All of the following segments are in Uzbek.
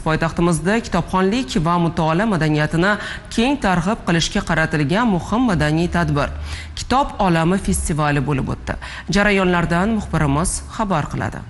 Poytaxtimizda kitobxonlik va mutolaa madaniyatini keng targ'ib qilishga qaratilgan muhim madaniy tadbir Kitob olami festivali bo'lib o'tdi. Jarayonlardan muxbirimiz xabar qiladi.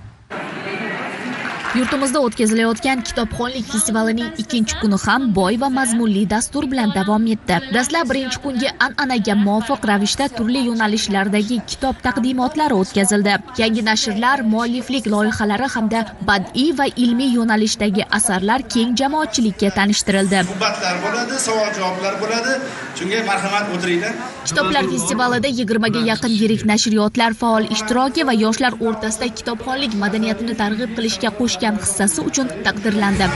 Yurtimizda o'tkazilayotgan kitobxonlik festivalining ikkinchi kuni ham boy va mazmunli dastur bilan davom etdi. Dastlab birinchi kunga an'anaga muvofiq ravishda turli yo'nalishlardagi kitob taqdimotlari o'tkazildi. Yangi nashrlar, mualliflik loyihalari hamda badiiy va ilmiy yo'nalishdagi asarlar keng jamoatchilikka tanishtirildi. Suhbatlar bo'ladi, savol-javoblar bo'ladi. Shunga marhamat o'tiringlar. Kitoblar festivalida 20 ga yaqin yirik nashriyotlar faol ishtiroki va yoshlar o'rtasida kitobxonlik madaniyatini targ'ib qilishga qo'shgan hissasi uchun taqdirlandi.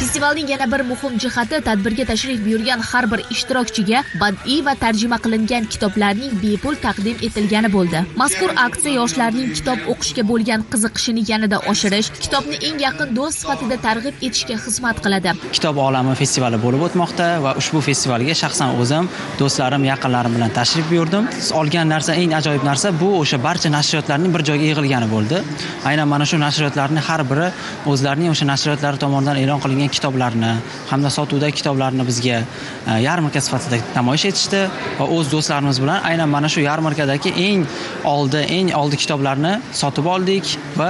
Festivalning yana bir muhim jihati tadbirga tashrif buyurgan har bir ishtirokchiga badiiy va tarjima qilingan kitoblarning bepul taqdim etilgani bo'ldi. Mazkur aksiya yoshlarning kitob o'qishga bo'lgan qiziqishini yanada oshirish, kitobni eng yaqin do'st sifatida targ'ib etishga xizmat qiladi. Kitob olami festivali bo'lib o'tmoqda va ushbu festivalga shaxsan o'zim, do'stlarim, yaqinlarim bilan tashrif buyurdim. Olgan narsa, eng ajoyib narsa bu o'sha barcha nashriyotlarning bir joyga yig'ilgani bo'ldi. Aynan mana shu nashriyotlarning har biri o'zlarining o'sha nashriyotlar tomonidan e'lon qilingan kitoblarni hamda sotuvdagi kitoblarni bizga yarmarka sifatida namoyish etishdi va o'z do'stlarimiz bilan aynan mana shu yarmarkadagi eng oldi kitoblarni sotib oldik va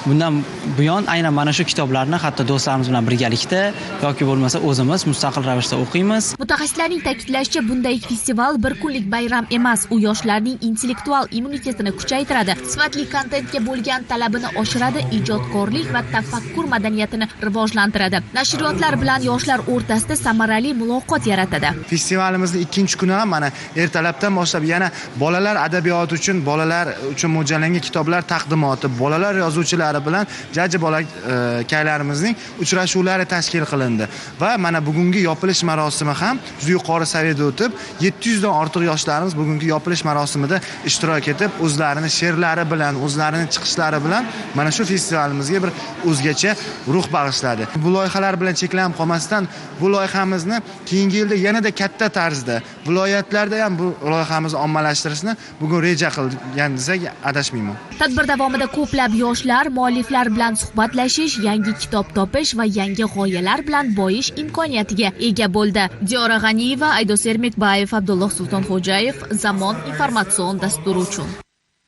bundan buyon aynan mana shu kitoblarni hatto do'stlarimiz bilan birgalikda yoki bo'lmasa o'zimiz mustaqil ravishda o'qiymiz. Mutaxassislarning ta'kidlashicha, bunday festival bir kunlik bayram emas, u yoshlarning intellektual immunitetini kuchaytiradi, sifatli kontentga bo'lgan talabini oshiradi, ijodkorlik va tafakkur madaniyatini rivojlantiradi. Nashriyotlar bilan yoshlar o'rtasida samarali muloqot yaratadi. Festivalimizning ikkinchi kuni ham mana ertalabdan boshlab yana bolalar adabiyoti uchun, bolalar uchun mo'ljallangan kitoblar taqdimoti, bolalar yozuvchilari bilan jajji bolakaylarimizning uchrashuvlari tashkil qilindi va mana bugungi yopilish marosimi ham juda yuqori saviyada o'tib, 700 dan ortiq yoshlarimiz bugungi yopilish marosimida ishtirok etib, o'zlarining she'rlari bilan, o'zlarining chiqishlari bilan mana shu festivalimizga bir o'zgacha ruh bag'ishladi. Bu loyihalar bilan cheklanib qolmasdan, bu loyihamizni keyingi yilda yanada katta tarzda viloyatlarda ham bu loyihamizni ommalashtirishni bugun reja qilgan desak adashmayman. Tadbir davomida ko'plab yoshlar mualliflar bilan suhbatlashish, yangi kitob topish va yangi g'oyalar bilan boyish imkoniyatiga ega bo'ldi. Diyora G'aniyeva, Aydos Ermekbayev, Abdulloh Sultonxo'jayev, Zamon informatsion dasturi uchun.